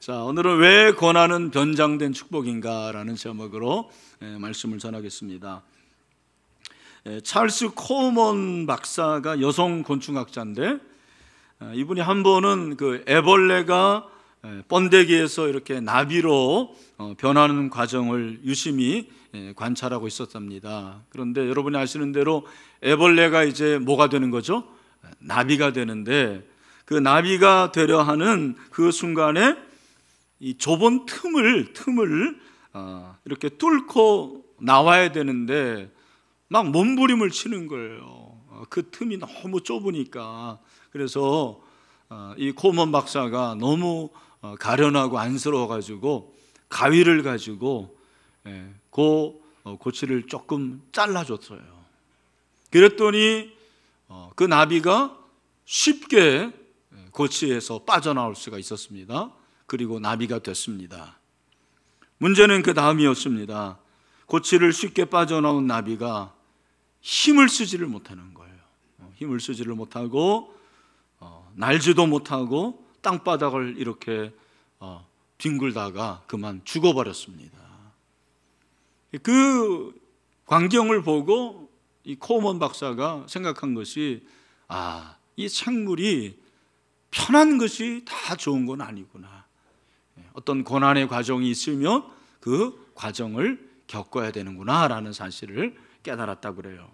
자, 오늘은 왜 고난은 변장된 축복인가라는 제목으로 말씀을 전하겠습니다. 찰스 코먼 박사가 여성 곤충학자인데, 이분이 한 번은 그 애벌레가 번데기에서 이렇게 나비로 변하는 과정을 유심히 관찰하고 있었답니다. 그런데 여러분이 아시는 대로 애벌레가 이제 뭐가 되는 거죠? 나비가 되는데, 그 나비가 되려 하는 그 순간에 이 좁은 틈을 이렇게 뚫고 나와야 되는데 막 몸부림을 치는 거예요. 그 틈이 너무 좁으니까. 그래서 이 코먼 박사가 너무 가련하고 안쓰러워가지고 가위를 가지고 그 고치를 조금 잘라줬어요. 그랬더니 그 나비가 쉽게 고치에서 빠져나올 수가 있었습니다. 그리고 나비가 됐습니다. 문제는 그 다음이었습니다. 고치를 쉽게 빠져나온 나비가 힘을 쓰지를 못하는 거예요. 힘을 쓰지를 못하고 날지도 못하고 땅바닥을 이렇게 뒹굴다가 그만 죽어버렸습니다. 그 광경을 보고 이 코먼 박사가 생각한 것이, 이 생물이 편한 것이 다 좋은 건 아니구나. 어떤 고난의 과정이 있으면 그 과정을 겪어야 되는구나 라는 사실을 깨달았다고 그래요.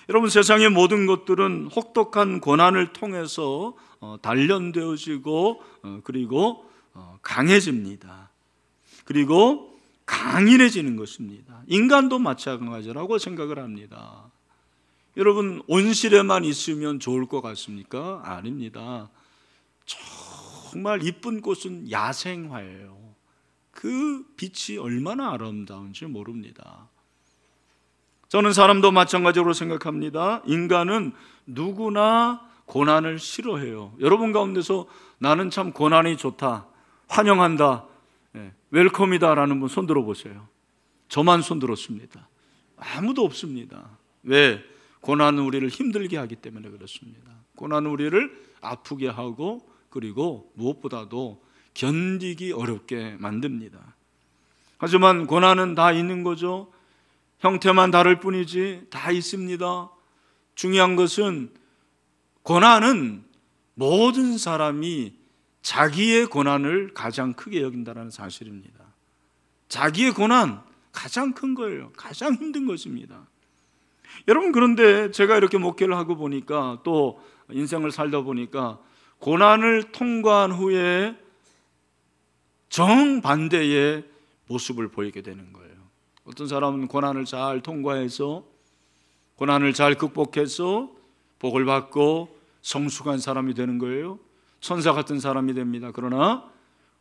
여러분, 세상의 모든 것들은 혹독한 고난을 통해서 단련되어지고 그리고 강해집니다. 그리고 강인해지는 것입니다. 인간도 마찬가지라고 생각을 합니다. 여러분, 온실에만 있으면 좋을 것 같습니까? 아닙니다. 정말 이쁜 꽃은 야생화예요. 그 빛이 얼마나 아름다운지 모릅니다. 저는 사람도 마찬가지로 생각합니다. 인간은 누구나 고난을 싫어해요. 여러분 가운데서 나는 참 고난이 좋다, 환영한다, 웰컴이다 라는 분 손 들어보세요. 저만 손 들었습니다. 아무도 없습니다. 왜? 고난은 우리를 힘들게 하기 때문에 그렇습니다. 고난은 우리를 아프게 하고 그리고 무엇보다도 견디기 어렵게 만듭니다. 하지만 고난은 다 있는 거죠. 형태만 다를 뿐이지 다 있습니다. 중요한 것은 고난은 모든 사람이 자기의 고난을 가장 크게 여긴다는 사실입니다. 자기의 고난 가장 큰 거예요. 가장 힘든 것입니다. 여러분, 그런데 제가 이렇게 목회를 하고 보니까, 또 인생을 살다 보니까 고난을 통과한 후에 정반대의 모습을 보이게 되는 거예요. 어떤 사람은 고난을 잘 통과해서, 고난을 잘 극복해서 복을 받고 성숙한 사람이 되는 거예요. 천사 같은 사람이 됩니다. 그러나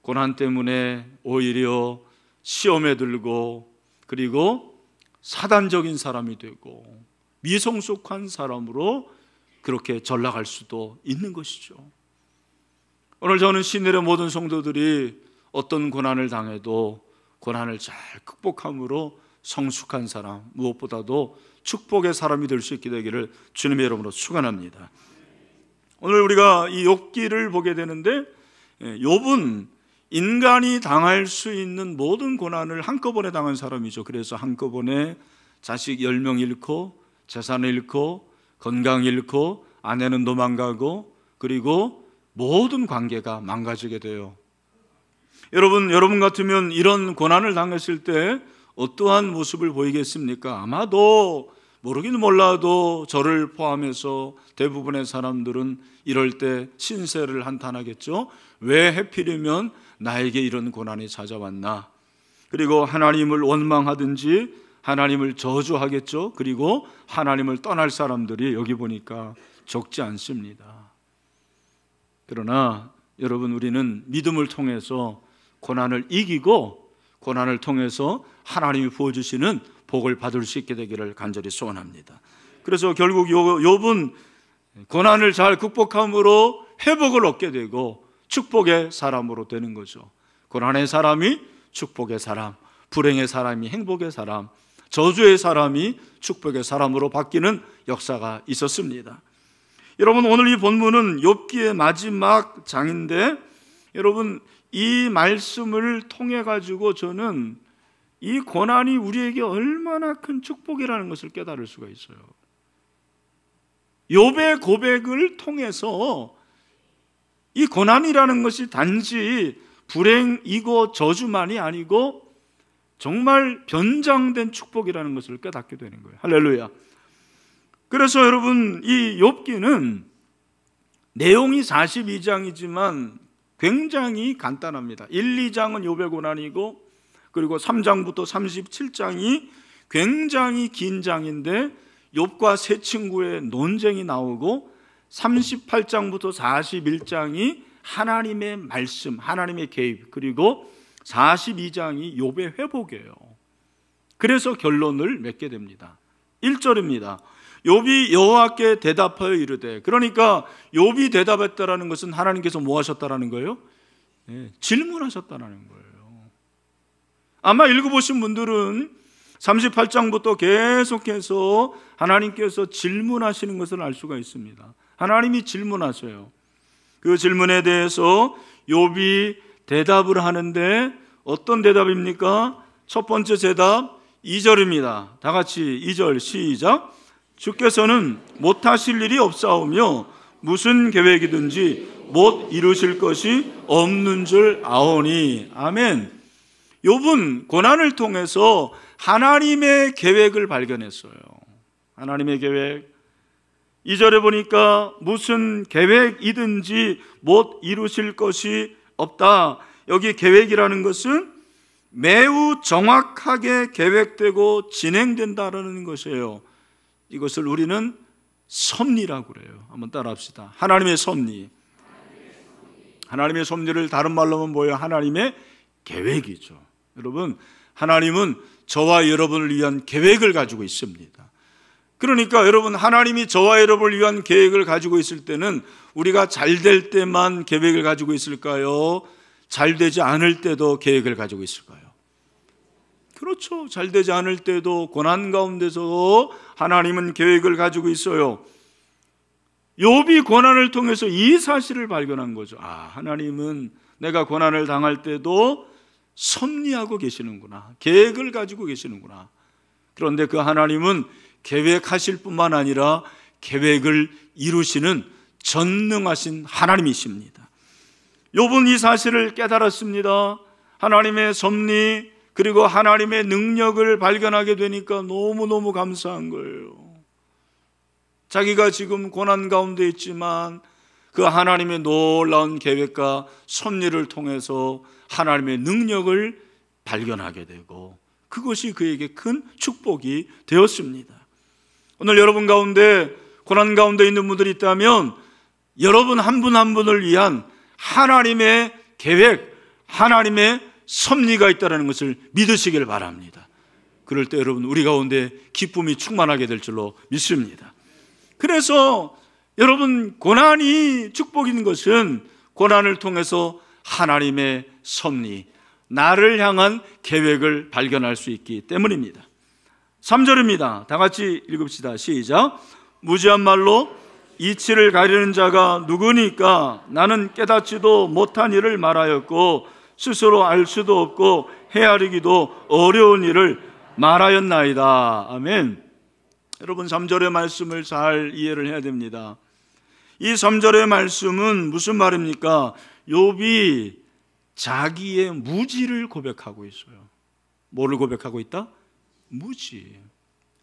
고난 때문에 오히려 시험에 들고 그리고 사단적인 사람이 되고 미성숙한 사람으로 그렇게 전락할 수도 있는 것이죠. 오늘 저는 신일의 모든 성도들이 어떤 고난을 당해도 고난을 잘 극복함으로 성숙한 사람, 무엇보다도 축복의 사람이 될 수 있게 되기를 주님의 이름으로 축원합니다. 오늘 우리가 이 욥기를 보게 되는데, 욥은 인간이 당할 수 있는 모든 고난을 한꺼번에 당한 사람이죠. 그래서 한꺼번에 자식 10명 잃고, 재산을 잃고, 건강 잃고, 아내는 도망가고, 그리고 모든 관계가 망가지게 돼요. 여러분 같으면 이런 고난을 당했을 때 어떠한 모습을 보이겠습니까? 아마도 모르긴 몰라도 저를 포함해서 대부분의 사람들은 이럴 때 신세를 한탄하겠죠. 왜 하필이면 나에게 이런 고난이 찾아왔나? 그리고 하나님을 원망하든지 하나님을 저주하겠죠. 그리고 하나님을 떠날 사람들이 여기 보니까 적지 않습니다. 그러나 여러분, 우리는 믿음을 통해서 고난을 이기고 고난을 통해서 하나님이 부어주시는 복을 받을 수 있게 되기를 간절히 소원합니다. 그래서 결국 욥은 고난을 잘 극복함으로 회복을 얻게 되고 축복의 사람으로 되는 거죠. 고난의 사람이 축복의 사람, 불행의 사람이 행복의 사람, 저주의 사람이 축복의 사람으로 바뀌는 역사가 있었습니다. 여러분, 오늘 이 본문은 욥기의 마지막 장인데 여러분, 이 말씀을 통해 가지고 저는 이 고난이 우리에게 얼마나 큰 축복이라는 것을 깨달을 수가 있어요. 욥의 고백을 통해서 이 고난이라는 것이 단지 불행이고 저주만이 아니고 정말 변장된 축복이라는 것을 깨닫게 되는 거예요. 할렐루야. 그래서 여러분, 이 욥기는 내용이 42장이지만 굉장히 간단합니다. 1, 2장은 욥의 고난이고, 그리고 3장부터 37장이 굉장히 긴 장인데 욥과 세 친구의 논쟁이 나오고, 38장부터 41장이 하나님의 말씀, 하나님의 개입, 그리고 42장이 욥의 회복이에요. 그래서 결론을 맺게 됩니다. 1절입니다. 욥이 여호와께 대답하여 이르되, 그러니까 욥이 대답했다라는 것은 하나님께서 뭐 하셨다라는 거예요? 질문하셨다라는 거예요. 아마 읽어보신 분들은 38장부터 계속해서 하나님께서 질문하시는 것을 알 수가 있습니다. 하나님이 질문하셔요. 그 질문에 대해서 욥이 대답을 하는데 어떤 대답입니까? 첫 번째 대답 2절입니다. 다 같이 2절 시작. 주께서는 못하실 일이 없사오며 무슨 계획이든지 못 이루실 것이 없는 줄 아오니. 아멘. 욥은 고난을 통해서 하나님의 계획을 발견했어요. 하나님의 계획. 2절에 보니까 무슨 계획이든지 못 이루실 것이 없다. 여기 계획이라는 것은 매우 정확하게 계획되고 진행된다라는 것이에요. 이것을 우리는 섭리라고 그래요. 한번 따라합시다. 하나님의 섭리. 하나님의 섭리를 다른 말로 하면 뭐예요? 하나님의 계획이죠. 여러분, 하나님은 저와 여러분을 위한 계획을 가지고 있습니다. 그러니까 여러분, 하나님이 저와 여러분을 위한 계획을 가지고 있을 때는 우리가 잘 될 때만 계획을 가지고 있을까요? 잘 되지 않을 때도 계획을 가지고 있을까요? 그렇죠. 잘 되지 않을 때도 고난 가운데서 하나님은 계획을 가지고 있어요. 욥이 고난을 통해서 이 사실을 발견한 거죠. 아, 하나님은 내가 고난을 당할 때도 섭리하고 계시는구나. 계획을 가지고 계시는구나. 그런데 그 하나님은 계획하실 뿐만 아니라 계획을 이루시는 전능하신 하나님이십니다. 욥은 이 사실을 깨달았습니다. 하나님의 섭리 그리고 하나님의 능력을 발견하게 되니까 너무너무 감사한 거예요. 자기가 지금 고난 가운데 있지만 그 하나님의 놀라운 계획과 섭리를 통해서 하나님의 능력을 발견하게 되고 그것이 그에게 큰 축복이 되었습니다. 오늘 여러분 가운데 고난 가운데 있는 분들이 있다면 여러분 한 분 한 분을 위한 하나님의 계획, 하나님의 섭리가 있다는 것을 믿으시길 바랍니다. 그럴 때 여러분 우리 가운데 기쁨이 충만하게 될 줄로 믿습니다. 그래서 여러분 고난이 축복인 것은 고난을 통해서 하나님의 섭리, 나를 향한 계획을 발견할 수 있기 때문입니다. 3절입니다. 다 같이 읽읍시다. 시작. 무지한 말로 이치를 가리는 자가 누구니까? 나는 깨닫지도 못한 일을 말하였고 스스로 알 수도 없고 헤아리기도 어려운 일을 말하였나이다. 아멘. 여러분 3절의 말씀을 잘 이해를 해야 됩니다. 이 3절의 말씀은 무슨 말입니까? 욥이 자기의 무지를 고백하고 있어요. 뭐를 고백하고 있다? 무지.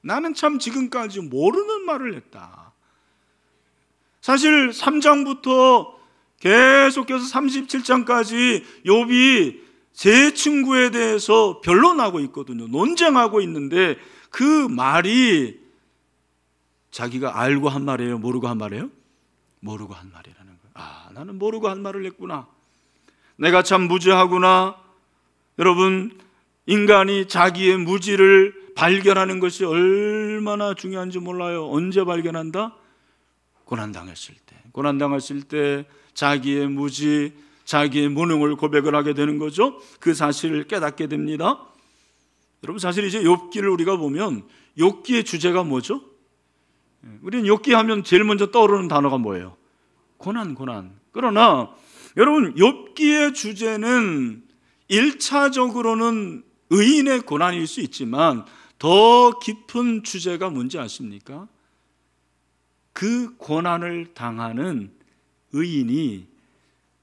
나는 참 지금까지 모르는 말을 했다. 사실 3장부터 계속해서 37장까지 욥이 세 친구에 대해서 변론하고 있거든요. 논쟁하고 있는데 그 말이 자기가 알고 한 말이에요? 모르고 한 말이에요? 모르고 한 말이라는 거예요. 아, 나는 모르고 한 말을 했구나. 내가 참 무지하구나. 여러분, 인간이 자기의 무지를 발견하는 것이 얼마나 중요한지 몰라요. 언제 발견한다? 고난당했을 때. 고난당했을 때 자기의 무지, 자기의 무능을 고백을 하게 되는 거죠. 그 사실을 깨닫게 됩니다. 여러분 사실 이제 욥기를 우리가 보면 욥기의 주제가 뭐죠? 우리는 욥기 하면 제일 먼저 떠오르는 단어가 뭐예요? 고난. 그러나 여러분, 욥기의 주제는 1차적으로는 의인의 고난일 수 있지만 더 깊은 주제가 뭔지 아십니까? 그 고난을 당하는 의인이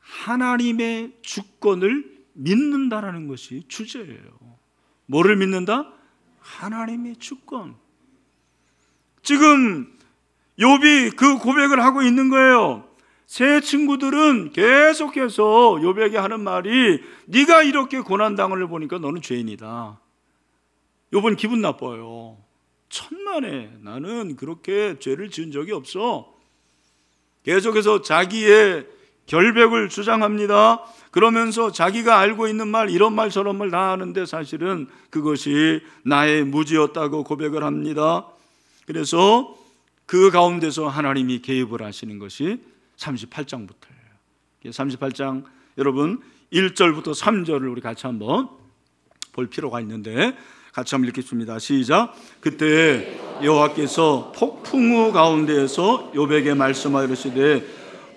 하나님의 주권을 믿는다라는 것이 주제예요. 뭐를 믿는다? 하나님의 주권. 지금 욥이 그 고백을 하고 있는 거예요. 새 친구들은 계속해서 욥에게 하는 말이, 네가 이렇게 고난당하는 걸 보니까 너는 죄인이다. 욥은 기분 나빠요. 천만에 나는 그렇게 죄를 지은 적이 없어. 계속해서 자기의 결백을 주장합니다. 그러면서 자기가 알고 있는 말, 이런 말 저런 말 다 하는데 사실은 그것이 나의 무지였다고 고백을 합니다. 그래서 그 가운데서 하나님이 개입을 하시는 것이 38장부터예요 38장 여러분 1절부터 3절을 우리 같이 한번 볼 필요가 있는데 같이 한번 읽겠습니다. 시작. 그때 여호와께서 폭풍우 가운데에서 욥에게 말씀하여 이르시되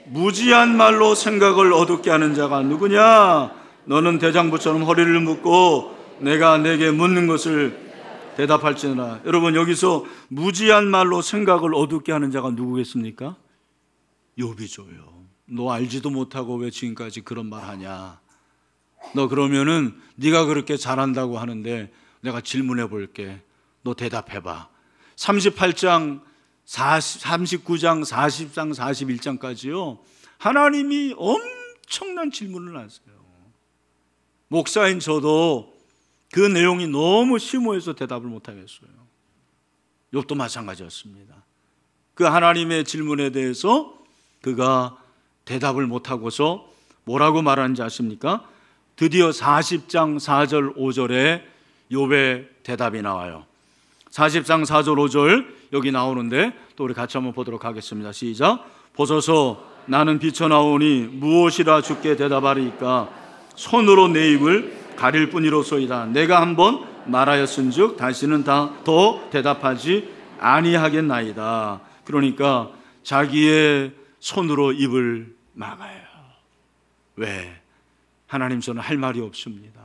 무지한 말로 생각을 어둡게 하는 자가 누구냐? 너는 대장부처럼 허리를 묶고 내가 내게 묻는 것을 대답할지니라. 여러분, 여기서 무지한 말로 생각을 어둡게 하는 자가 누구겠습니까? 욥이죠요. 너 알지도 못하고 왜 지금까지 그런 말 하냐? 너 그러면은 네가 그렇게 잘한다고 하는데 내가 질문해 볼게. 너 대답해봐. 38장 39장 40장 41장까지요 하나님이 엄청난 질문을 하세요. 목사인 저도 그 내용이 너무 심오해서 대답을 못하겠어요. 욥도 마찬가지였습니다. 그 하나님의 질문에 대해서 그가 대답을 못하고서 뭐라고 말하는지 아십니까? 드디어 40장 4절 5절에 욥의 대답이 나와요. 40장 4절 5절 여기 나오는데 또 우리 같이 한번 보도록 하겠습니다. 시작. 보소서 나는 비쳐나오니 무엇이라 주께 대답하리이까? 손으로 내 입을 가릴 뿐이로소이다. 내가 한번 말하였은즉 다시는 더 대답하지 아니하겠나이다. 그러니까 자기의 손으로 입을 막아요. 왜? 하나님, 저는 할 말이 없습니다.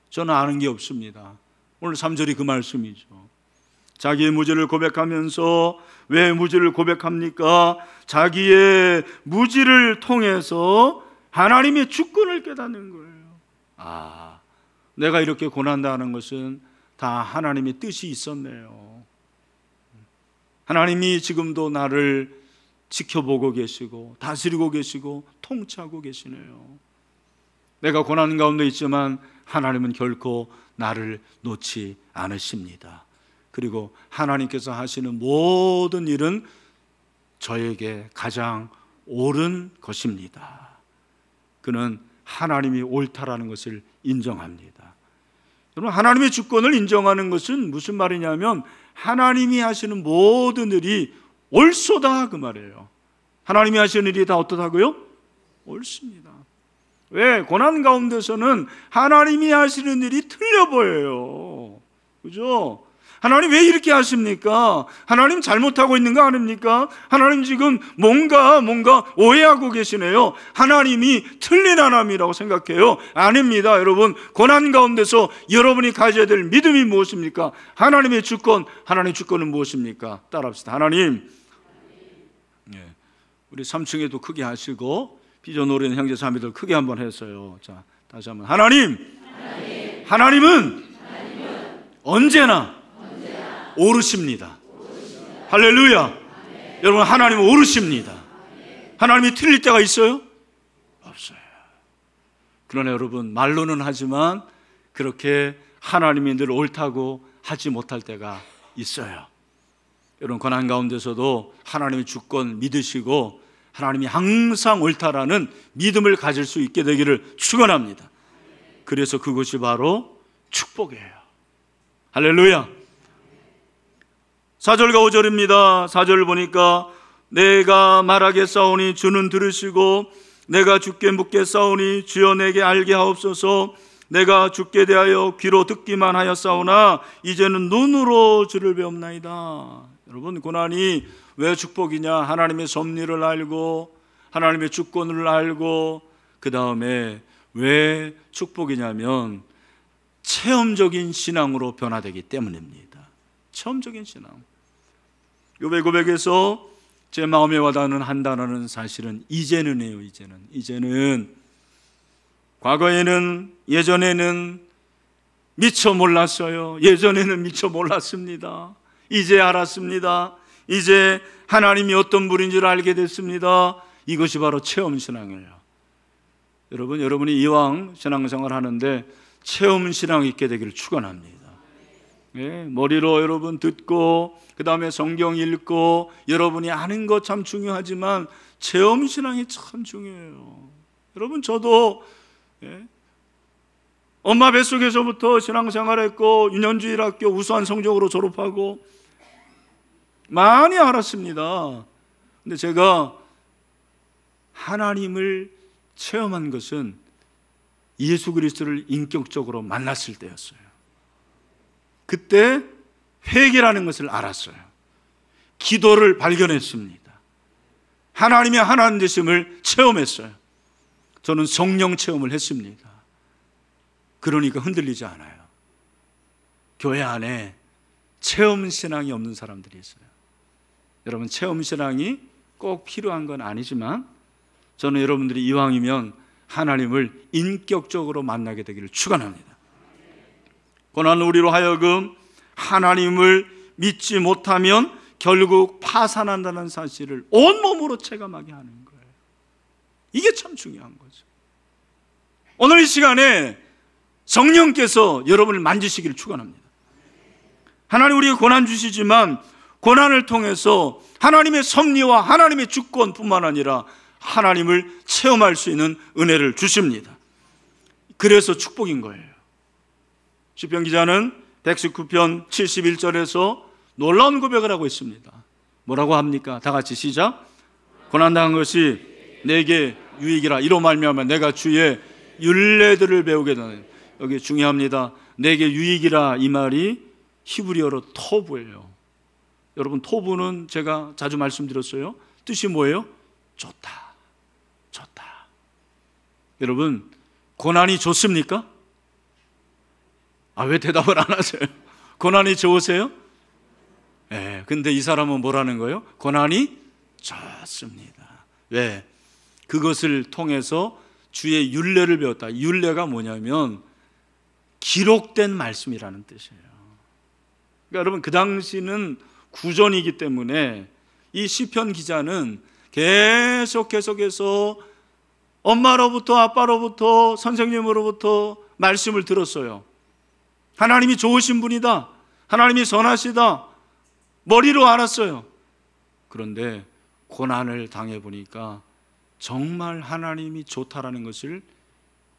저는 아는 게 없습니다. 오늘 3절이 그 말씀이죠. 자기의 무지를 고백하면서 왜 무지를 고백합니까? 자기의 무지를 통해서 하나님의 주권을 깨닫는 거예요. 내가 이렇게 고난당하는 것은 다 하나님의 뜻이 있었네요. 하나님이 지금도 나를 지켜보고 계시고 다스리고 계시고 통치하고 계시네요. 내가 고난 가운데 있지만 하나님은 결코 나를 놓지 않으십니다. 그리고 하나님께서 하시는 모든 일은 저에게 가장 옳은 것입니다. 그는 하나님이 옳다라는 것을 인정합니다. 여러분, 하나님의 주권을 인정하는 것은 무슨 말이냐면 하나님이 하시는 모든 일이 옳소다 그 말이에요. 하나님이 하시는 일이 다 어떠다고요? 옳습니다. 왜? 고난 가운데서는 하나님이 하시는 일이 틀려 보여요. 그죠? 하나님 왜 이렇게 하십니까? 하나님 잘못하고 있는 거 아닙니까? 하나님 지금 뭔가 오해하고 계시네요. 하나님이 틀린 하나님이라고 생각해요. 아닙니다. 여러분, 고난 가운데서 여러분이 가져야 될 믿음이 무엇입니까? 하나님의 주권, 하나님의 주권은 무엇입니까? 따라합시다. 하나님. 우리 3층에도 크게 하시고 비전 오래된 형제 자매들 크게 한번 했어요. 자, 다시 한번. 하나님. 하나님은 언제나 오르십니다. 할렐루야. 여러분, 하나님은 오르십니다. 하나님이 틀릴 때가 있어요? 없어요. 그러나 여러분, 말로는 하지만 그렇게 하나님이 늘 옳다고 하지 못할 때가 있어요. 여러분, 고난 가운데서도 하나님의 주권 믿으시고 하나님이 항상 옳다라는 믿음을 가질 수 있게 되기를 축원합니다. 그래서 그것이 바로 축복이에요. 할렐루야. 4절과 5절입니다. 4절을 보니까 내가 말하겠사오니 주는 들으시고 내가 주께 묻겠사오니 주여 내게 알게 하옵소서. 내가 주께 대하여 귀로 듣기만 하였사오나 이제는 눈으로 주를 배웁나이다. 여러분, 고난이 왜 축복이냐? 하나님의 섭리를 알고 하나님의 주권을 알고 그 다음에 왜 축복이냐면 체험적인 신앙으로 변화되기 때문입니다. 체험적인 신앙. 욥의 고백에서 제 마음에 와닿는 한 단어는 사실은 이제는이에요. 이제는 과거에는, 예전에는 미처 몰랐어요. 예전에는 미처 몰랐습니다. 이제 알았습니다. 이제 하나님이 어떤 분인 줄 알게 됐습니다. 이것이 바로 체험신앙이에요. 여러분이 이왕 신앙생활 하는데 체험신앙 있게 되기를 축원합니다. 예, 머리로 여러분 듣고 그 다음에 성경 읽고 여러분이 아는 것 참 중요하지만 체험신앙이 참 중요해요. 여러분 저도 엄마 뱃속에서부터 신앙생활했고 유년주일학교 우수한 성적으로 졸업하고 많이 알았습니다. 근데 제가 하나님을 체험한 것은 예수 그리스도를 인격적으로 만났을 때였어요. 그때 회개라는 것을 알았어요. 기도를 발견했습니다. 하나님의 하나님 되심을 체험했어요. 저는 성령 체험을 했습니다. 그러니까 흔들리지 않아요. 교회 안에 체험신앙이 없는 사람들이 있어요. 여러분 체험신앙이 꼭 필요한 건 아니지만 저는 여러분들이 이왕이면 하나님을 인격적으로 만나게 되기를 축원합니다. 고난은 우리로 하여금 하나님을 믿지 못하면 결국 파산한다는 사실을 온몸으로 체감하게 하는 거예요. 이게 참 중요한 거죠. 오늘 이 시간에 성령께서 여러분을 만지시기를 축원합니다. 하나님 우리에게 고난 주시지만 고난을 통해서 하나님의 섭리와 하나님의 주권뿐만 아니라 하나님을 체험할 수 있는 은혜를 주십니다. 그래서 축복인 거예요. 시편 기자는 119편 71절에서 놀라운 고백을 하고 있습니다. 뭐라고 합니까? 다 같이 시작. 고난당한 것이 내게 유익이라. 이로 말미암아 내가 주의 율례들을 배우게 되는. 여기 중요합니다. 내게 유익이라 이 말이 히브리어로 토브예요. 여러분 토브는 제가 자주 말씀드렸어요. 뜻이 뭐예요? 좋다. 여러분 고난이 좋습니까? 왜 대답을 안 하세요? 고난이 좋으세요? 네, 근데 이 사람은 뭐라는 거예요? 고난이 좋습니다. 왜? 그것을 통해서 주의 율례를 배웠다. 율례가 뭐냐면 기록된 말씀이라는 뜻이에요. 그러니까 여러분 그 당시는 구전이기 때문에 이 시편 기자는 계속해서 엄마로부터 아빠로부터 선생님으로부터 말씀을 들었어요. 하나님이 좋으신 분이다. 하나님이 선하시다. 머리로 알았어요. 그런데 고난을 당해보니까 정말 하나님이 좋다라는 것을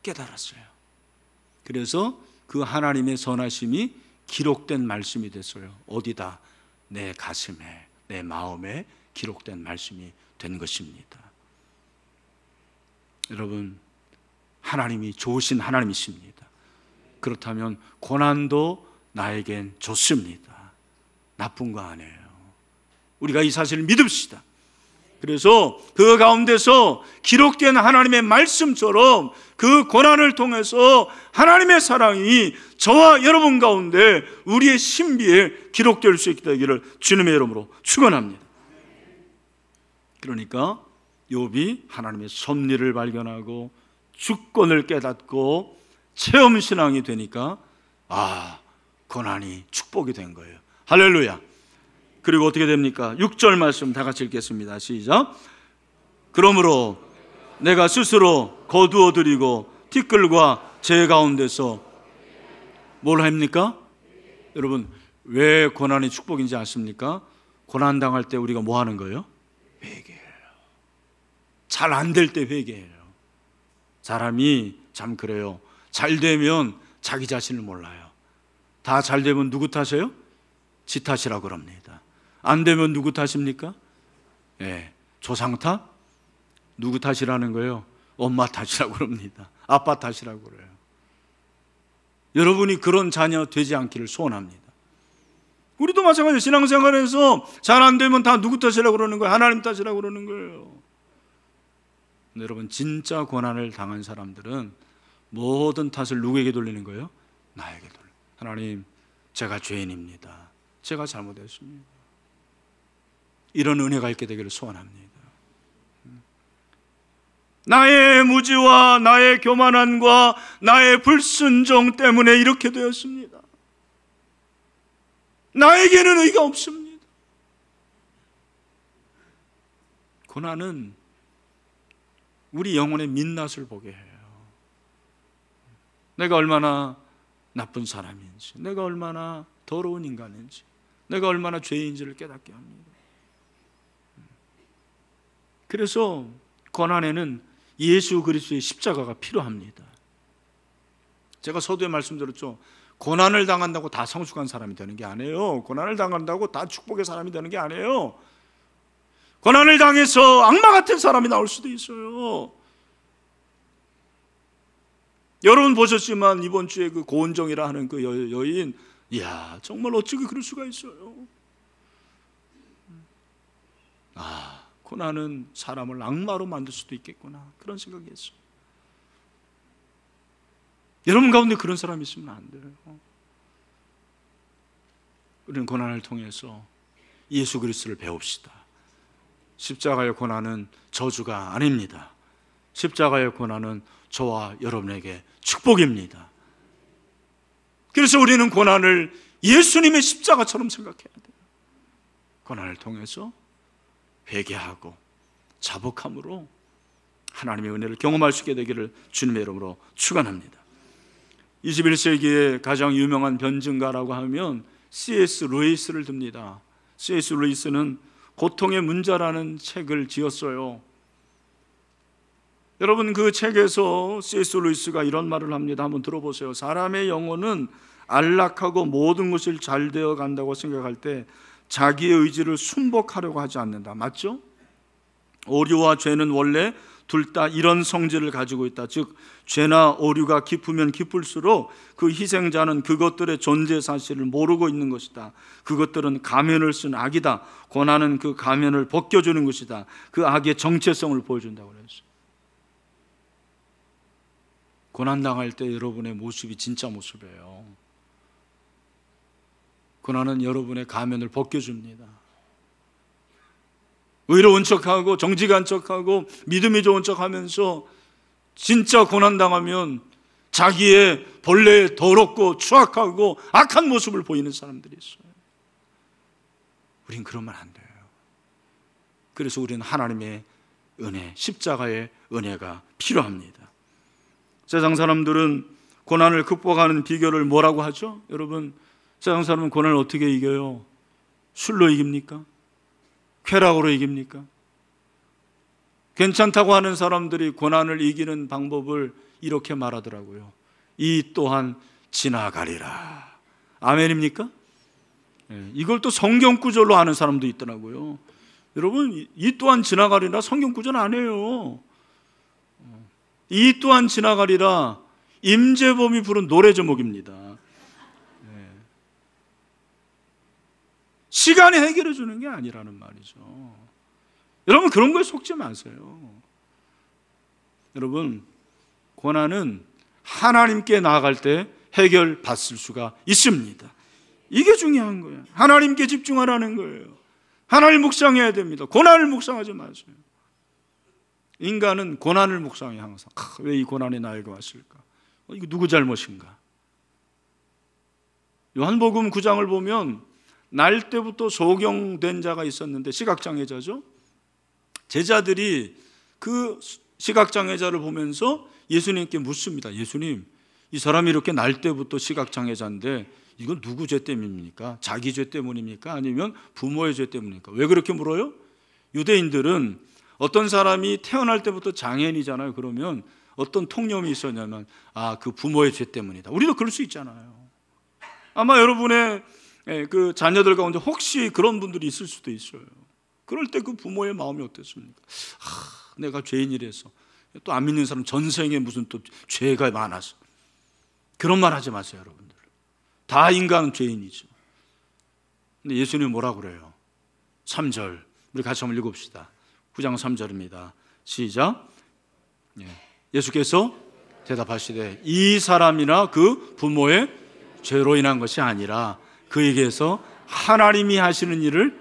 깨달았어요. 그래서 그 하나님의 선하심이 기록된 말씀이 됐어요. 어디다? 내 가슴에, 내 마음에 기록된 말씀이 된 것입니다. 여러분, 하나님이 좋으신 하나님이십니다. 그렇다면 고난도 나에겐 좋습니다. 나쁜 거 아니에요. 우리가 이 사실을 믿읍시다. 그래서 그 가운데서 기록된 하나님의 말씀처럼 그 고난을 통해서 하나님의 사랑이 저와 여러분 가운데 우리의 신비에 기록될 수 있게 되기를 주님의 이름으로 축원합니다. 그러니까 욥이 하나님의 섭리를 발견하고 주권을 깨닫고 체험신앙이 되니까 고난이 축복이 된 거예요. 할렐루야. 그리고 어떻게 됩니까? 6절 말씀 다 같이 읽겠습니다. 시작. 그러므로 내가 스스로 거두어 드리고 티끌과 제 가운데서 뭘 합니까? 여러분 왜 고난이 축복인지 아십니까? 고난 당할 때 우리가 뭐 하는 거예요? 회개해요. 잘 안 될 때 회개해요. 사람이 참 그래요. 잘 되면 자기 자신을 몰라요. 다 잘 되면 누구 탓이에요? 지 탓이라고 그럽니다. 안 되면 누구 탓입니까? 조상 탓? 누구 탓이라는 거예요? 엄마 탓이라고 그럽니다. 아빠 탓이라고 그래요. 여러분이 그런 자녀 되지 않기를 소원합니다. 우리도 마찬가지예요. 신앙생활에서 잘 안 되면 다 누구 탓이라고 그러는 거예요? 하나님 탓이라고 그러는 거예요. 여러분, 진짜 고난을 당한 사람들은 모든 탓을 누구에게 돌리는 거예요? 나에게 돌려. 하나님, 제가 죄인입니다. 제가 잘못했습니다. 이런 은혜가 있게 되기를 소원합니다. 나의 무지와 나의 교만함과 나의 불순종 때문에 이렇게 되었습니다. 나에게는 의가 없습니다. 고난은 우리 영혼의 민낯을 보게 해요. 내가 얼마나 나쁜 사람인지, 내가 얼마나 더러운 인간인지, 내가 얼마나 죄인지를 깨닫게 합니다. 그래서 고난에는 예수 그리스도의 십자가가 필요합니다. 제가 서두에 말씀드렸죠. 고난을 당한다고 다 성숙한 사람이 되는 게 아니에요. 고난을 당한다고 다 축복의 사람이 되는 게 아니에요. 고난을 당해서 악마 같은 사람이 나올 수도 있어요. 여러분 보셨지만 이번 주에 그 고은정이라 하는 그 여인, 이야, 정말 어찌게 그럴 수가 있어요. 고난은 사람을 악마로 만들 수도 있겠구나, 그런 생각이 했어요. 여러분 가운데 그런 사람이 있으면 안 돼요. 우리는 고난을 통해서 예수 그리스도를 배웁시다. 십자가의 고난은 저주가 아닙니다. 십자가의 고난은 저와 여러분에게 축복입니다. 그래서 우리는 고난을 예수님의 십자가처럼 생각해야 돼요. 고난을 통해서 회개하고 자복함으로 하나님의 은혜를 경험할 수 있게 되기를 주님의 이름으로 축원합니다. 21세기의 가장 유명한 변증가라고 하면 C.S. 루이스를 듭니다. C.S. 루이스는 고통의 문자라는 책을 지었어요. 여러분, 그 책에서 C.S. 루이스가 이런 말을 합니다. 한번 들어보세요. 사람의 영혼은 안락하고 모든 것이 잘 되어 간다고 생각할 때 자기의 의지를 순복하려고 하지 않는다. 맞죠? 오류와 죄는 원래 둘 다 이런 성질을 가지고 있다. 즉, 죄나 오류가 깊으면 깊을수록 그 희생자는 그것들의 존재 사실을 모르고 있는 것이다. 그것들은 가면을 쓴 악이다. 고난은 그 가면을 벗겨주는 것이다. 그 악의 정체성을 보여준다고 그랬어요. 고난당할 때 여러분의 모습이 진짜 모습이에요. 고난은 여러분의 가면을 벗겨줍니다. 의로운 척하고 정직한 척하고 믿음이 좋은 척하면서 진짜 고난당하면 자기의 본래 더럽고 추악하고 악한 모습을 보이는 사람들이 있어요. 우린 그러면 안 돼요. 그래서 우리는 하나님의 은혜, 십자가의 은혜가 필요합니다. 세상 사람들은 고난을 극복하는 비결을 뭐라고 하죠? 여러분, 세상 사람은 고난을 어떻게 이겨요? 술로 이깁니까? 쾌락으로 이깁니까? 괜찮다고 하는 사람들이 고난을 이기는 방법을 이렇게 말하더라고요. 이 또한 지나가리라. 아멘입니까? 이걸 또 성경 구절로 하는 사람도 있더라고요. 여러분, 이 또한 지나가리라 성경 구절 아니에요. 이 또한 지나가리라 임재범이 부른 노래 제목입니다. 시간이 해결해 주는 게 아니라는 말이죠. 여러분, 그런 거에 속지 마세요. 여러분, 고난은 하나님께 나아갈 때 해결받을 수가 있습니다. 이게 중요한 거예요. 하나님께 집중하라는 거예요. 하나님을 묵상해야 됩니다. 고난을 묵상하지 마세요. 인간은 고난을 묵상해 항상. 왜 이 고난이 나에게 왔을까? 이거 누구 잘못인가? 요한복음 9장을 보면 날 때부터 소경된 자가 있었는데, 시각장애자죠. 제자들이 그 시각장애자를 보면서 예수님께 묻습니다. 예수님, 이 사람이 이렇게 날 때부터 시각장애자인데 이건 누구 죄 때문입니까? 자기 죄 때문입니까? 아니면 부모의 죄 때문입니까? 왜 그렇게 물어요? 유대인들은 어떤 사람이 태어날 때부터 장애인이잖아요. 그러면 어떤 통념이 있었냐면, 그 부모의 죄 때문이다. 우리도 그럴 수 있잖아요. 아마 여러분의 그 자녀들 가운데 혹시 그런 분들이 있을 수도 있어요. 그럴 때 그 부모의 마음이 어땠습니까? 내가 죄인이라서, 또 안 믿는 사람 전생에 무슨 또 죄가 많아서. 그런 말 하지 마세요, 여러분들. 다 인간은 죄인이죠. 근데 예수님이 뭐라고 그래요? 3절, 우리 같이 한번 읽읍시다. 9장 3절입니다. 시작. 예수께서 대답하시되 이 사람이나 그 부모의 죄로 인한 것이 아니라 그에게서 하나님이 하시는 일을,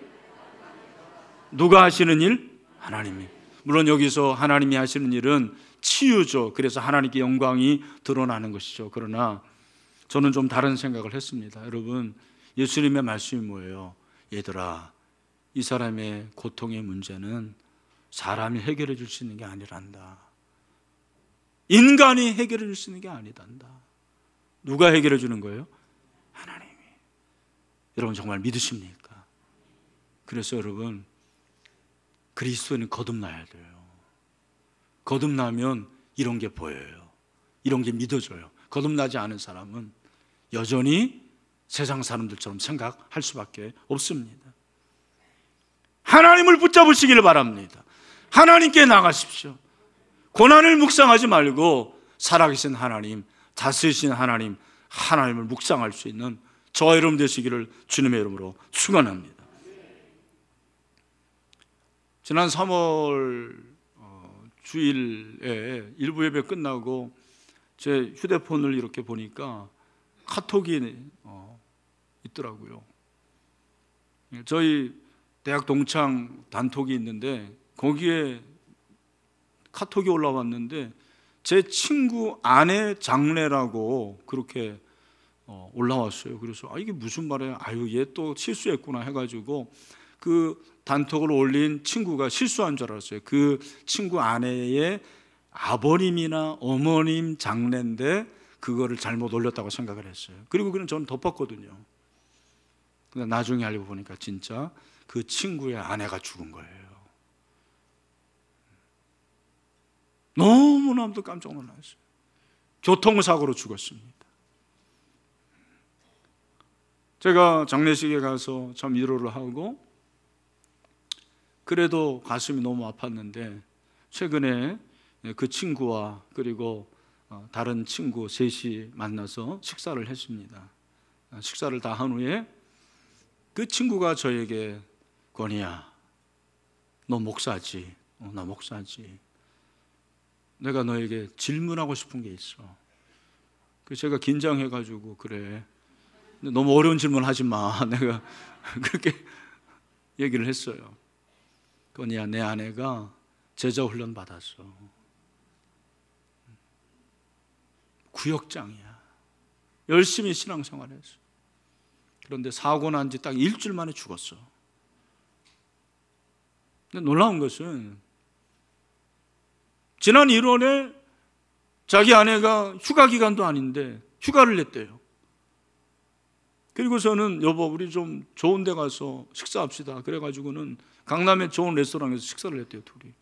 누가 하시는 일? 하나님이. 물론 여기서 하나님이 하시는 일은 치유죠. 그래서 하나님께 영광이 드러나는 것이죠. 그러나 저는 좀 다른 생각을 했습니다. 여러분, 예수님의 말씀이 뭐예요? 얘들아, 이 사람의 고통의 문제는 사람이 해결해 줄 수 있는 게 아니란다. 인간이 해결해 줄 수 있는 게 아니단다. 누가 해결해 주는 거예요? 하나님이. 여러분 정말 믿으십니까? 그래서 여러분, 그리스도인은 거듭나야 돼요. 거듭나면 이런 게 보여요. 이런 게 믿어져요. 거듭나지 않은 사람은 여전히 세상 사람들처럼 생각할 수밖에 없습니다. 하나님을 붙잡으시기를 바랍니다. 하나님께 나가십시오. 고난을 묵상하지 말고 살아계신 하나님, 다스리신 하나님, 하나님을 묵상할 수 있는 저와 여러분 되시기를 주님의 이름으로 축원합니다. 지난 3월 주일에 일부 예배 끝나고 제 휴대폰을 이렇게 보니까 카톡이 있더라고요. 저희 대학 동창 단톡이 있는데 거기에 카톡이 올라왔는데 제 친구 아내 장례라고 그렇게 올라왔어요. 그래서 이게 무슨 말이야? 얘 또 실수했구나 해가지고 그 단톡을 올린 친구가 실수한 줄 알았어요. 그 친구 아내의 아버님이나 어머님 장례인데 그거를 잘못 올렸다고 생각을 했어요. 그리고 그는 저는 덮었거든요. 근데 나중에 알고 보니까 진짜 그 친구의 아내가 죽은 거예요. 너무나도 깜짝 놀랐어요. 교통사고로 죽었습니다. 제가 장례식에 가서 참 위로를 하고 그래도 가슴이 너무 아팠는데 최근에 그 친구와 그리고 다른 친구 셋이 만나서 식사를 했습니다. 식사를 다 한 후에 그 친구가 저에게 권희야, 너 목사지? 나 목사지. 내가 너에게 질문하고 싶은 게 있어. 그래서 제가 긴장해가지고 그래. 너무 어려운 질문 하지 마. 내가 그렇게 얘기를 했어요. 권희야, 내 아내가 제자 훈련 받았어. 구역장이야. 열심히 신앙생활했어. 그런데 사고 난 지 딱 일주일 만에 죽었어. 근데 놀라운 것은 지난 1월에 자기 아내가 휴가 기간도 아닌데 휴가를 냈대요. 그리고서는 여보 우리 좀 좋은 데 가서 식사합시다. 그래가지고는 강남의 좋은 레스토랑에서 식사를 했대요, 둘이.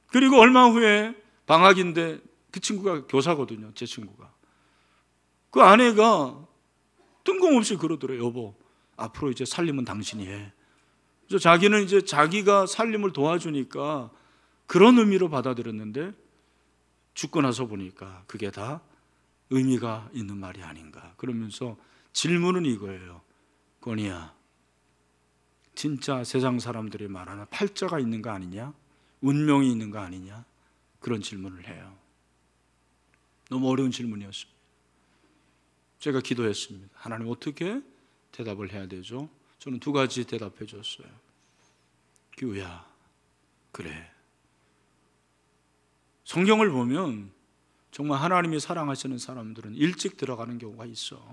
그리고 얼마 후에 방학인데 그 친구가 교사거든요, 제 친구가. 그 아내가 뜬금없이 그러더래요. 여보, 앞으로 이제 살림은 당신이 해. 그래서 자기는 이제 자기가 살림을 도와주니까 그런 의미로 받아들였는데 죽고 나서 보니까 그게 다 의미가 있는 말이 아닌가. 그러면서 질문은 이거예요. 권희야, 진짜 세상 사람들이 말하는 팔자가 있는 거 아니냐? 운명이 있는 거 아니냐? 그런 질문을 해요. 너무 어려운 질문이었습니다. 제가 기도했습니다. 하나님 어떻게 대답을 해야 되죠? 저는 두 가지 대답해 줬어요. 규야, 그래. 성경을 보면 정말 하나님이 사랑하시는 사람들은 일찍 들어가는 경우가 있어.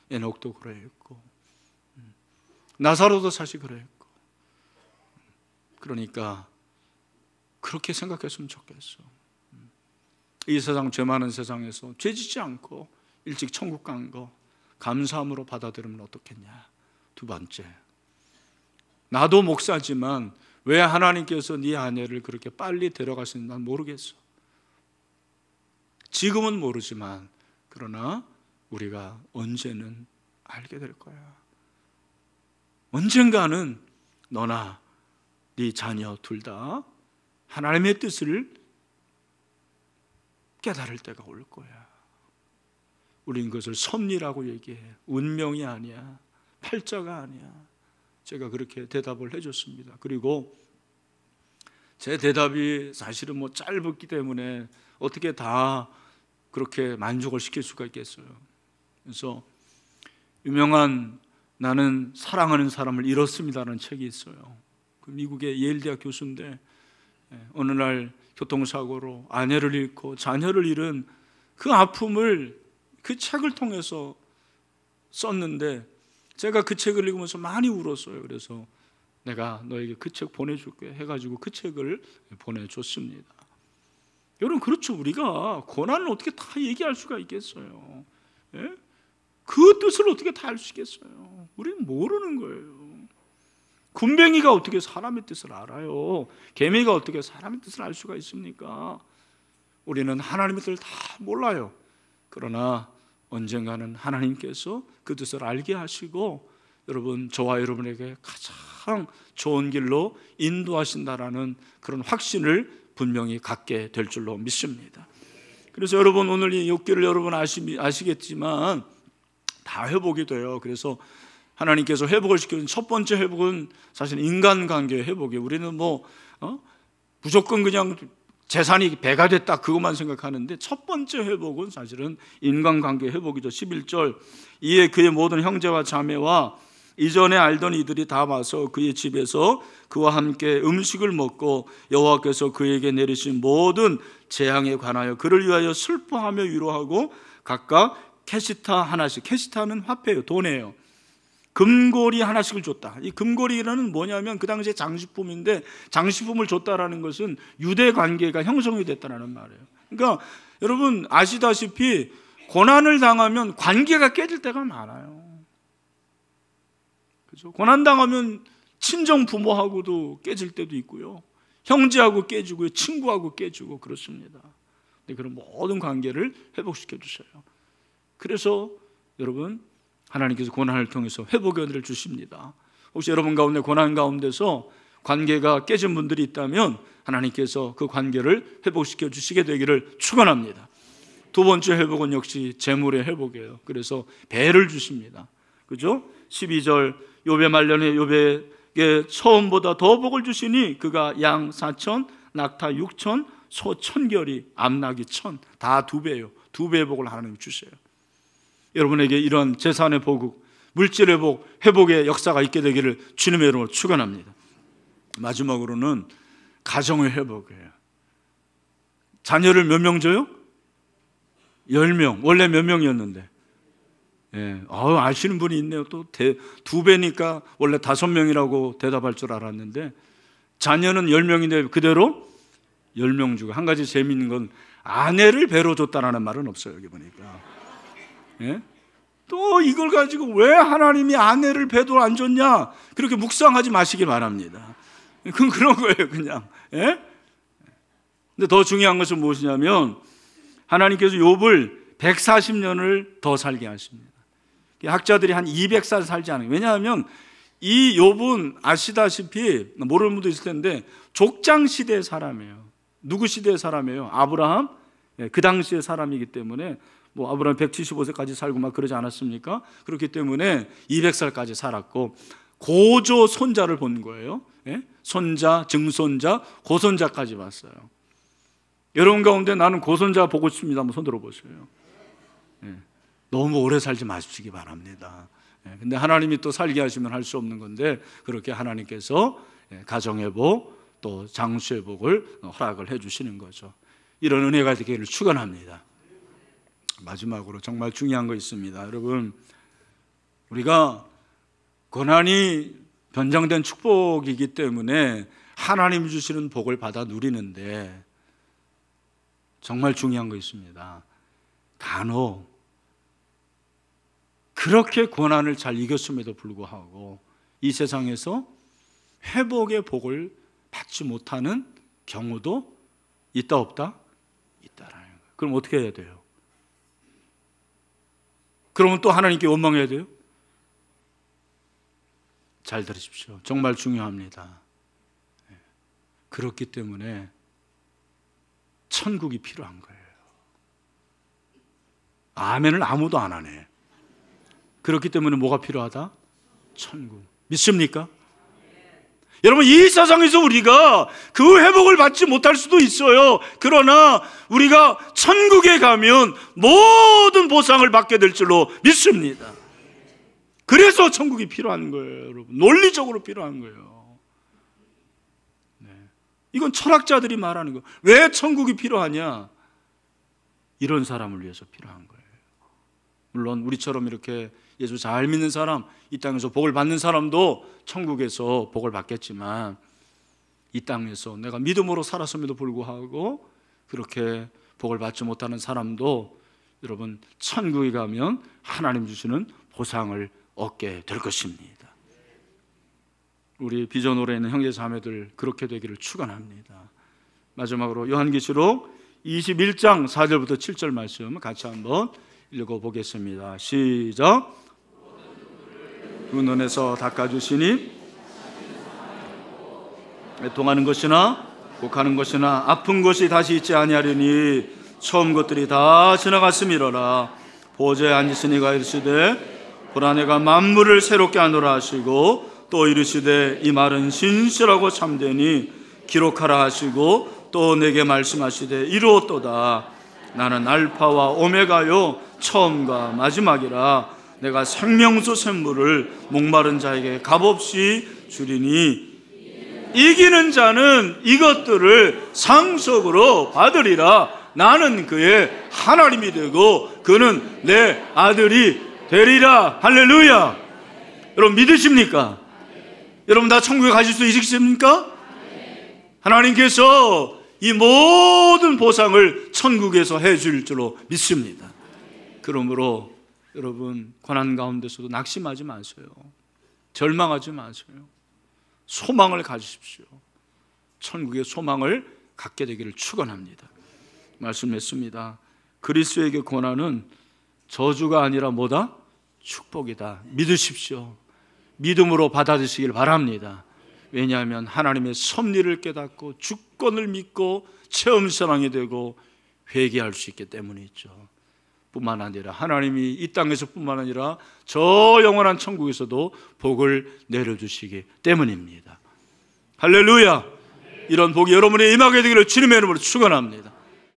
에녹도 그랬고 나사로도 사실 그랬고. 그러니까 그렇게 생각했으면 좋겠어. 이 세상 죄 많은 세상에서 죄 짓지 않고 일찍 천국 간 거 감사함으로 받아들이면 어떻겠냐. 두 번째, 나도 목사지만 왜 하나님께서 네 아내를 그렇게 빨리 데려가시는지 난 모르겠어. 지금은 모르지만 그러나 우리가 언제는 알게 될 거야. 언젠가는 너나 네 자녀 둘 다 하나님의 뜻을 깨달을 때가 올 거야. 우린 그것을 섭리라고 얘기해. 운명이 아니야. 팔자가 아니야. 제가 그렇게 대답을 해줬습니다. 그리고 제 대답이 사실은 뭐 짧았기 때문에 어떻게 다 그렇게 만족을 시킬 수가 있겠어요. 그래서 유명한 나는 사랑하는 사람을 잃었습니다라는 책이 있어요. 그 미국의 예일 대학 교수인데 어느 날 교통사고로 아내를 잃고 자녀를 잃은 그 아픔을 그 책을 통해서 썼는데 제가 그 책을 읽으면서 많이 울었어요. 그래서 내가 너에게 그 책 보내줄게 해가지고 그 책을 보내줬습니다. 여러분, 그렇죠. 우리가 고난을 어떻게 다 얘기할 수가 있겠어요? 예? 그 뜻을 어떻게 다 알 수 있겠어요? 우리는 모르는 거예요. 군뱅이가 어떻게 사람의 뜻을 알아요? 개미가 어떻게 사람의 뜻을 알 수가 있습니까? 우리는 하나님의 뜻을 다 몰라요. 그러나 언젠가는 하나님께서 그 뜻을 알게 하시고 여러분, 저와 여러분에게 가장 좋은 길로 인도하신다라는 그런 확신을 분명히 갖게 될 줄로 믿습니다. 그래서 여러분, 오늘 이 6개를 여러분 아시겠지만 다 회복이 돼요. 그래서 하나님께서 회복을 시켜준 첫 번째 회복은 사실 인간관계의 회복이에요. 우리는 무조건 그냥 재산이 배가 됐다 그것만 생각하는데 첫 번째 회복은 사실은 인간관계 회복이죠. 11절, 이에 그의 모든 형제와 자매와 이전에 알던 이들이 다 와서 그의 집에서 그와 함께 음식을 먹고 여호와께서 그에게 내리신 모든 재앙에 관하여 그를 위하여 슬퍼하며 위로하고 각각 캐시타 하나씩, 캐시타는 화폐예요, 돈이에요. 금고리 하나씩을 줬다. 이 금고리라는 뭐냐면 그 당시에 장식품인데 장식품을 줬다라는 것은 유대 관계가 형성이 됐다는 말이에요. 그러니까 여러분 아시다시피 고난을 당하면 관계가 깨질 때가 많아요. 그렇죠? 고난 당하면 친정 부모하고도 깨질 때도 있고요, 형제하고 깨지고요, 친구하고 깨지고 그렇습니다. 근데 그런 모든 관계를 회복시켜 주셔요. 그래서 여러분, 하나님께서 고난을 통해서 회복의 은혜를 주십니다. 혹시 여러분 가운데 고난 가운데서 관계가 깨진 분들이 있다면 하나님께서 그 관계를 회복시켜 주시게 되기를 축원합니다. 두 번째 회복은 역시 재물의 회복이에요. 그래서 배를 주십니다. 그죠? 12절, 욥의 말년에 욥에게 처음보다 더 복을 주시니 그가 양 4천, 낙타 6천, 소 1,000결이, 암낙이 1,000, 다 2배예요. 2배의 복을 하나님이 주셔요. 여러분에게 이런 재산의 복음, 물질의 복, 회복의 역사가 있게 되기를 주님의 이름으로 축원합니다. 마지막으로는 가정의 회복이에요. 자녀를 몇 명 줘요? 10명. 원래 몇 명이었는데? 예. 아시는 분이 있네요. 또 2배니까 원래 5명이라고 대답할 줄 알았는데 자녀는 10명인데 그대로 10명 주고, 한 가지 재미있는 건 아내를 배로 줬다라는 말은 없어요. 여기 보니까. 예? 또 이걸 가지고 왜 하나님이 아내를 배도 안 줬냐, 그렇게 묵상하지 마시기 바랍니다. 그건 그런 거예요, 그냥. 예? 근데 더 중요한 것은 무엇이냐면 하나님께서 욥을 140년을 더 살게 하십니다. 학자들이 한 200살 살지 않아요. 왜냐하면 이 욥은 아시다시피, 모르는 분도 있을 텐데 족장 시대의 사람이에요. 누구 시대의 사람이에요? 아브라함? 그 당시의 사람이기 때문에 아브라함 175세까지 살고 막 그러지 않았습니까? 그렇기 때문에 200살까지 살았고 고조 손자를 본 거예요. 예? 손자, 증손자, 고손자까지 봤어요. 여러분 가운데 나는 고손자 보고 싶습니다. 한번 손 들어보세요. 예. 너무 오래 살지 마시기 바랍니다. 예. 근데 하나님이 또 살게 하시면 할 수 없는 건데 그렇게 하나님께서 가정의 복, 또 장수의 복을 허락을 해주시는 거죠. 이런 은혜가 되기를 축원합니다. 마지막으로 정말 중요한 거 있습니다. 여러분, 우리가 고난이 변장된 축복이기 때문에 하나님 주시는 복을 받아 누리는데 정말 중요한 거 있습니다. 간혹 그렇게 고난을 잘 이겼음에도 불구하고 이 세상에서 회복의 복을 받지 못하는 경우도 있다 없다? 있다라는 거예요. 그럼 어떻게 해야 돼요? 그러면 또 하나님께 원망해야 돼요? 잘 들으십시오. 정말 중요합니다. 그렇기 때문에 천국이 필요한 거예요. 아멘을 아무도 안 하네. 그렇기 때문에 뭐가 필요하다? 천국. 믿습니까? 여러분, 이 세상에서 우리가 그 회복을 받지 못할 수도 있어요. 그러나 우리가 천국에 가면 모든 보상을 받게 될 줄로 믿습니다. 그래서 천국이 필요한 거예요, 여러분. 논리적으로 필요한 거예요. 네. 이건 철학자들이 말하는 거예요. 왜 천국이 필요하냐? 이런 사람을 위해서 필요한 거예요. 물론 우리처럼 이렇게 예수 잘 믿는 사람, 이 땅에서 복을 받는 사람도 천국에서 복을 받겠지만, 이 땅에서 내가 믿음으로 살았음에도 불구하고 그렇게 복을 받지 못하는 사람도 여러분, 천국에 가면 하나님 주시는 보상을 얻게 될 것입니다. 우리 비전 오래 있는 형제 자매들 그렇게 되기를 축원합니다. 마지막으로 요한계시록 21장 4절부터 7절 말씀 같이 한번 읽어보겠습니다. 시작. 그 눈에서 닦아주시니 애통하는 것이나 곡하는 것이나 아픈 것이 다시 있지 아니하리니 처음 것들이 다 지나갔음이로라. 보좌에 앉으시니가 이르시되 보라 내가 만물을 새롭게 하노라 하시고 또 이르시되 이 말은 신실하고 참되니 기록하라 하시고 또 내게 말씀하시되 이루었도다. 나는 알파와 오메가요 처음과 마지막이라. 내가 생명수 샘물을 목마른 자에게 값없이 주리니 이기는 자는 이것들을 상속으로 받으리라. 나는 그의 하나님이 되고 그는 내 아들이 되리라. 할렐루야. 여러분 믿으십니까? 여러분 다 천국에 가실 수 있으십니까? 하나님께서 이 모든 보상을 천국에서 해줄 줄로 믿습니다. 그러므로 여러분 고난 가운데서도 낙심하지 마세요. 절망하지 마세요. 소망을 가지십시오. 천국의 소망을 갖게 되기를 축원합니다. 말씀했습니다. 그리스도에게 고난은 저주가 아니라 뭐다? 축복이다. 믿으십시오. 믿음으로 받아들이시길 바랍니다. 왜냐하면 하나님의 섭리를 깨닫고 주권을 믿고 체험신앙이 되고 회개할 수 있기 때문이죠. 뿐만 아니라 하나님이 이 땅에서 뿐만 아니라 저 영원한 천국에서도 복을 내려주시기 때문입니다. 할렐루야. 이런 복이 여러분의 임하게 되기를 주님의 이름으로 축원합니다.